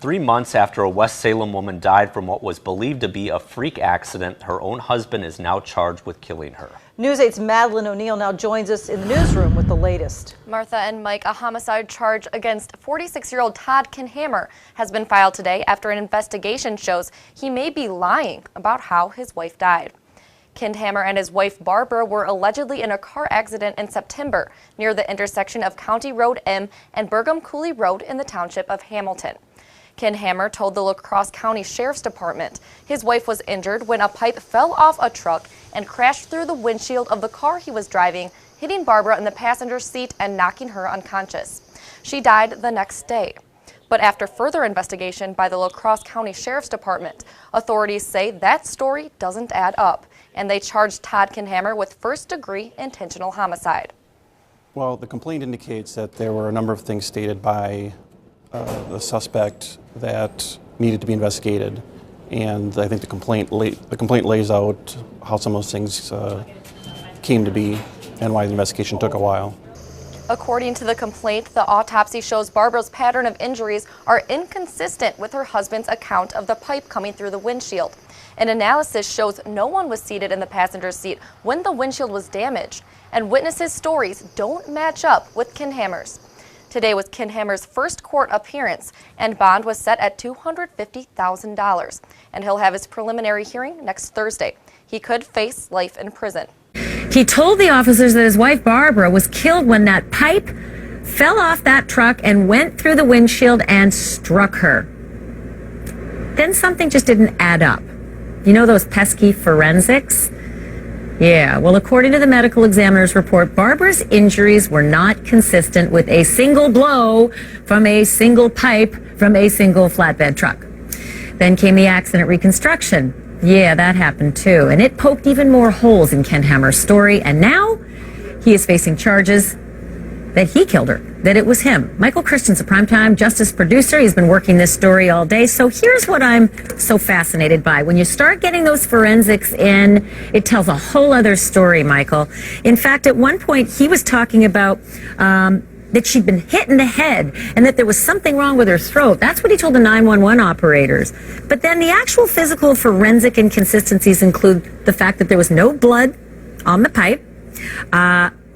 3 months after a West Salem woman died from what was believed to be a freak accident, her own husband is now charged with killing her. News 8's Madeline O'Neill now joins us in the newsroom with the latest. Martha and Mike, a homicide charge against 46-year-old Todd Kendhammer has been filed today after an investigation shows he may be lying about how his wife died. Kendhammer and his wife Barbara were allegedly in a car accident in September near the intersection of County Road M and Burgum Cooley Road in the township of Hamilton. Kendhammer told the La Crosse County Sheriff's Department his wife was injured when a pipe fell off a truck and crashed through the windshield of the car he was driving, hitting Barbara in the passenger seat and knocking her unconscious. She died the next day. But after further investigation by the La Crosse County Sheriff's Department, authorities say that story doesn't add up, and they charged Todd Kendhammer with first-degree intentional homicide. Well, the complaint indicates that there were a number of things stated by the suspect that needed to be investigated, and I think the complaint lays out how some of those things came to be and why the investigation took a while. According to the complaint, the autopsy shows Barbara's pattern of injuries are inconsistent with her husband's account of the pipe coming through the windshield. An analysis shows no one was seated in the passenger seat when the windshield was damaged, and witnesses' stories don't match up with Kendhammer's. Today was Kendhammer's first court appearance, and bond was set at $250,000, and he'll have his preliminary hearing next Thursday. He could face life in prison. He told the officers that his wife Barbara was killed when that pipe fell off that truck and went through the windshield and struck her. Then something just didn't add up. You know those pesky forensics? Yeah, well, according to the medical examiner's report, Barbara's injuries were not consistent with a single blow from a single pipe from a single flatbed truck. Then came the accident Reconstruction. Yeah, that happened too. And it poked even more holes in Kendhammer's story. And now he is facing charges that he killed her, that it was him. Michael Christian's a primetime justice producer. He's been working this story all day. So here's what I'm so fascinated by. When you start getting those forensics in, it tells a whole other story, Michael. In fact, at one point, he was talking about that she'd been hit in the head and that there was something wrong with her throat. That's what he told the 911 operators. But then the actual physical forensic inconsistencies include the fact that there was no blood on the pipe.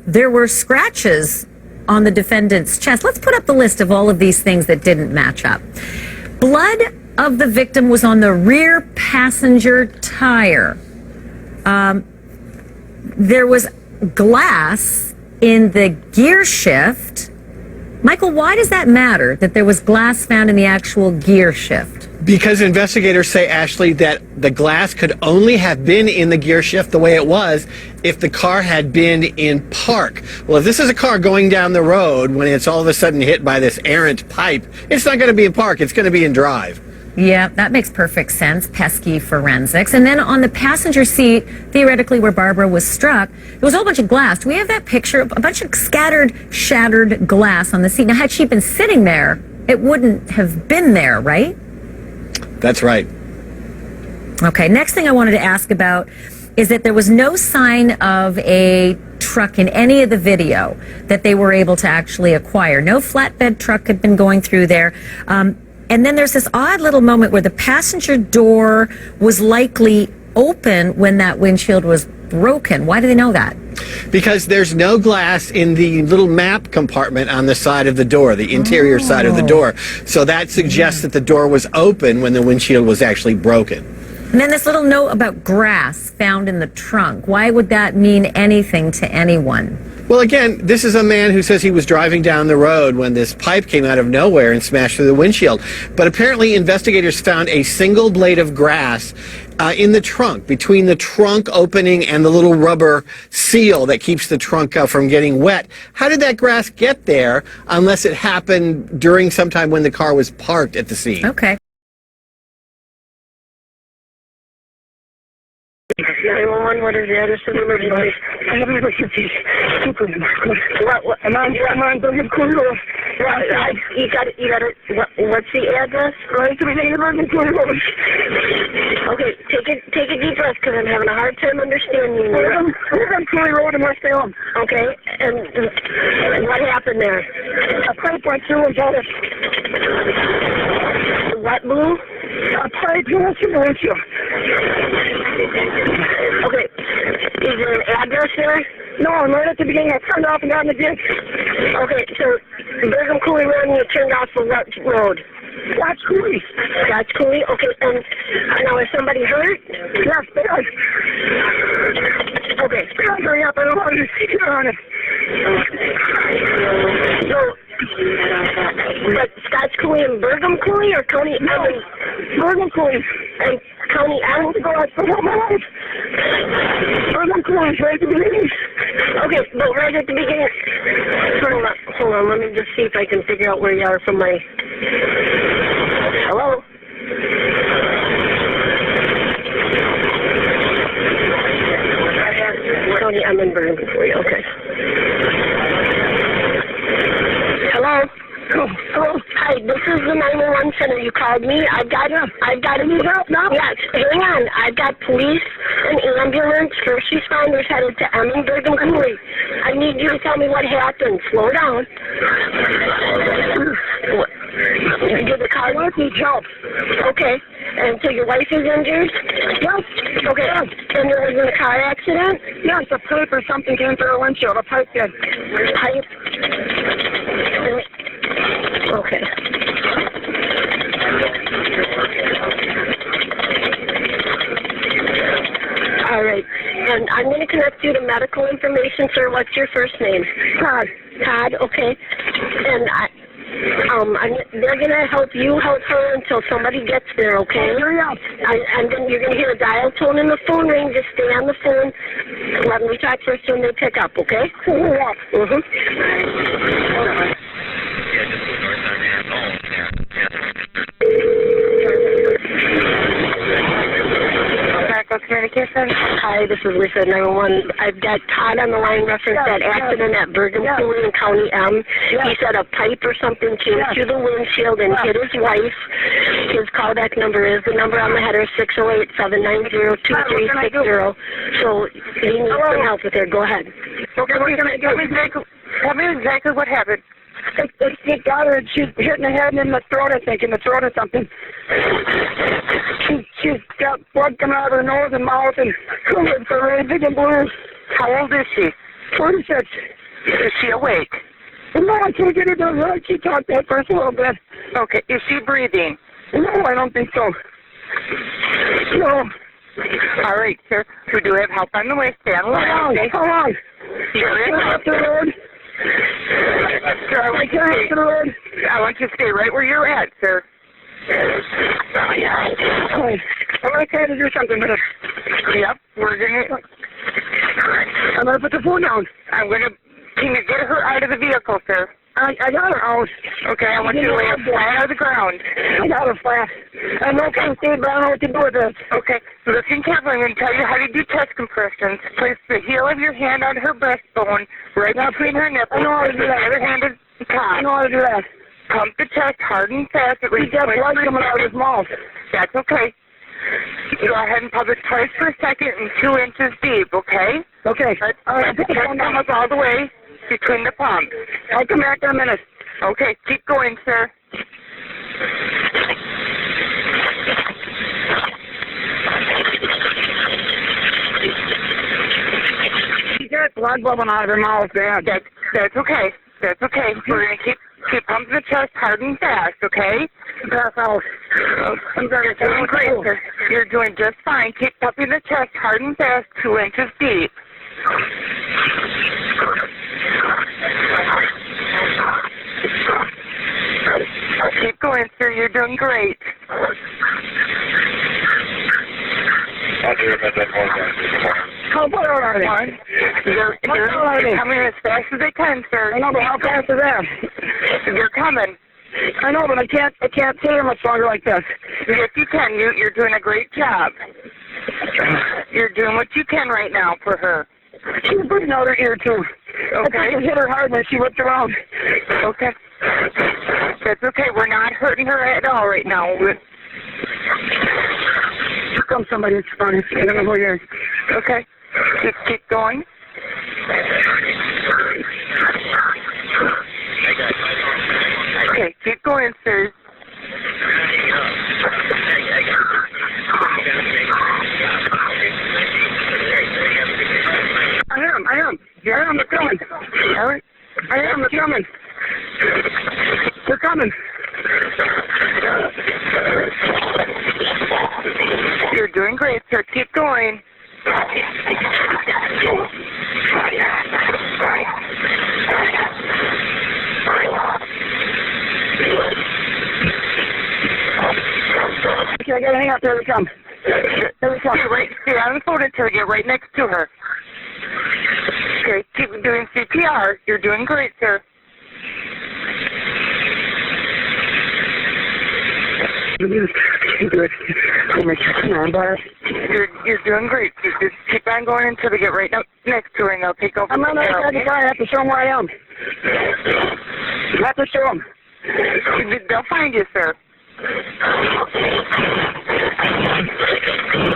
There were scratches on the defendant's chest. Let's put up the list of all of these things that didn't match up. Blood of the victim was on the rear passenger tire. There was glass in the Gearshift. Michael, why does that matter that there was glass found in the actual Gearshift? Because investigators say, Ashley, that the glass could only have been in the Gearshift the way it was if the car had been in park. Well, if this is a car going down the road when it's all of a sudden hit by this errant pipe, it's not going to be in park, it's going to be in drive. Yeah, that makes perfect sense. Pesky forensics. And then on the passenger seat, theoretically where Barbara was struck, there was a whole bunch of glass. Do we have that picture? A bunch of scattered, shattered glass on the seat. Now, had she been sitting there, it wouldn't have been there, right? That's right. Okay, next thing I wanted to ask about is that there was no sign of a truck in any of the video that they were able to actually acquire. No flatbed truck had been going through there. And then there's this odd little moment where the passenger door was likely open when that windshield was broken. Why do they know that? Because there's no glass in the little map compartment on the side of the door, the interior side of the door. So that suggests that the door was open when the windshield was actually broken. And then this little note about grass found in the trunk. Why would that mean anything to anyone? Well, again, this is a man who says he was driving down the road when this pipe came out of nowhere and smashed through the windshield. But apparently investigators found a single blade of grass in the trunk, between the trunk opening and the little rubber seal that keeps the trunk from getting wet. How did that grass get there unless it happened during some time when the car was parked at the scene? Okay. 911, what is the address of the emergency? I haven't looked at these What? I'm on Burgum Cooley Road. You got it. What's the address? Right to the Burgum Cooley Road. Okay, take a deep breath because I'm having a hard time understanding you. Burgum Cooley Road in West Salem. Okay, and what happened there? A pipe went through and got us. what blew? A pipe against the windshield. Okay. Is there an address there? No, I'm right at the beginning. I turned off and got in the ditch. Okay, so Brigham Cooley Road, and you turned off for what road? That's Cooley. That's Cooley? Okay, and now is somebody hurt? Yes, bad. Okay, hurry up. I don't want to sit on it. So, but Scott's Cooley and Brigham Cooley or County? No, Brigham Cooley and County. I want to go out for my life. Brigham Cooley is right at the beginning. Okay, but right at the beginning. Hold on. Let me just see if I can figure out where you are from my. Hello. County, I'm in Brigham Cooley. Okay. Hello. Hello. Hi, this is the 911 center. You called me. I've got any help now? Yes. Hang on. I've got police, an ambulance, first responders headed to Brigham Cooley. I need you to tell me what happened. Slow down. Did the car need help? Okay. And so your wife is injured? Yes. Okay. And there was a car accident? Yes, a pipe or something came through a windshield. A pipe did. Pipe? Okay. All right. And I'm going to connect you to medical information, sir. What's your first name? Todd. Todd, okay. And they're going to help you help her until somebody gets there, okay? Hurry up. And then you're going to hear a dial tone in the phone ring. Just stay on the phone. Let me talk first when they pick up, okay? Hurry up. Communication. Hi, this is Lisa at 911. I've got Todd on the line reference that accident at Brigham Cooley in County M. He said a pipe or something came through the windshield and hit his wife. His callback number is the number on the header 608-790-2360. So he needs some help with her. Go ahead. Okay, tell me exactly what happened. It got her, she's hit in the head and in the throat, I think, in the throat or something. She's got blood coming out of her nose and mouth and it's really big and blue. How old is she? 46. Is she awake? No, I can't get her to right. She talked that first a little bit. Okay, is she breathing? No, I don't think so. No. All right, sir. We do have help on the way. Stay on the line. Hold on. You're in the road. Sir, I want you to stay right where you're at, sir. I'm going to try to do something with it. Yep, I'm going to put the phone down. Can you get her out of the vehicle, sir? I got her out. Okay, I want you to lay her flat on the ground. I got her flat. I'm not going to stay, but I don't know what to do with this. Okay, listen carefully. I'm going to tell you how to do chest compressions. Place the heel of your hand on her breastbone, right between her nipples. I know how to do that. The other hand is top. I know how to do that. Pump the chest hard and fast. He's got blood coming out of his mouth. That's okay. Go ahead and pump it twice per second and 2 inches deep, okay? Okay. All right, put the phone down all the way between the pumps. I'll come back in a minute. Okay, keep going, sir. She got blood bubbling out of her mouth, man. That's okay. That's okay. We're going to keep pumping the chest hard and fast, okay? Pass out. You're doing great, sir. You're doing just fine. Keep pumping the chest hard and fast, 2 inches deep. Keep going, sir. You're doing great. How far are they? They're coming as fast as they can, sir. I know, but how fast is that? They're coming. I know, but I can't stay here much longer like this. Yes, you can. You're doing a great job. You're doing what you can right now for her. She was breathing out her ear, too. Okay. I hit her hard when she whipped around. Okay. That's okay. We're not hurting her at all right now. Here comes somebody. It's funny. I don't know who you are. Okay. Just keep going. Okay, keep going, sir. Here, keep going. Okay, I gotta hang out. There we come. There we come. Stay on the phone until I get right next to her. Okay, keep doing CPR. You're doing great, sir. You're doing great. Just keep on going until they get right next to her, and they'll take over. I'm on the other side of the car. I have to show them where I am. I have to show them. They'll find you, sir.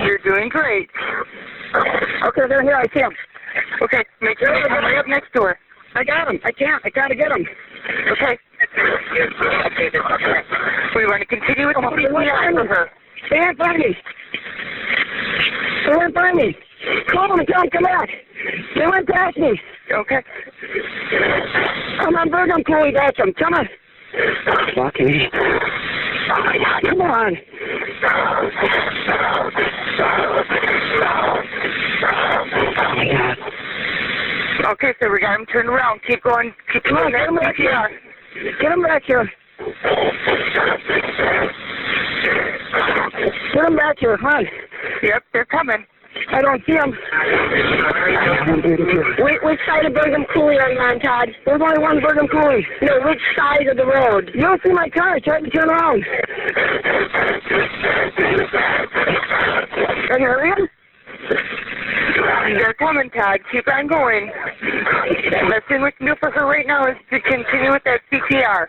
You're doing great. Okay, they're here. I see them. Okay, make sure you come right up next to her. I got them. I can't. I gotta get them. Okay. We want to continue with CPR for her. They didn't find me. They didn't find me. Call them and tell them to come back. They went past me. Okay. I'm on Bergam Coulee. That's them. Come on. Fucking. Come on. Oh my God. Okay, so we got him turned around. Keep going. Keep going. Get him back here. Get him back here. Get him back here. Come on. Yep, they're coming. I don't see them. Which side of Bergam Coulee are you on, Todd? There's only one Bergam Coulee. No, which side of the road? You don't see my car. I tried to turn around. Can you hurry him? They're coming, Todd. Keep on going. The best thing we can do for her right now is to continue with that CPR.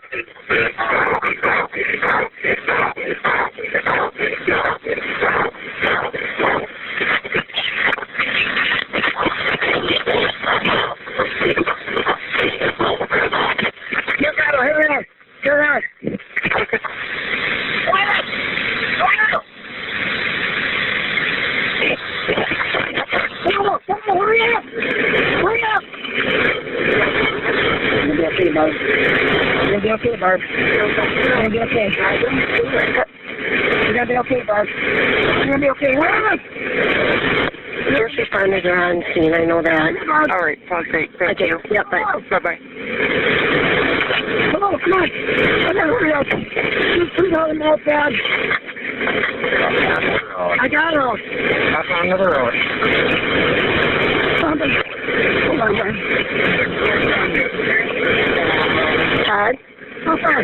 You got her. Here we are. Here we are. Hurry up! Hurry up! You're gonna be okay, Barb. You're gonna be okay, Barb. You're gonna be okay. You're gonna be okay, Barb. You're gonna be okay. Where am I? First responders are on scene. I know that. All right, sounds great. Thank you. Yep, bye. Bye-bye. Come on, come on. I gotta hurry up. Please hold him out, Dad. I got her. That's on the road. Hold on, man. Todd? How far?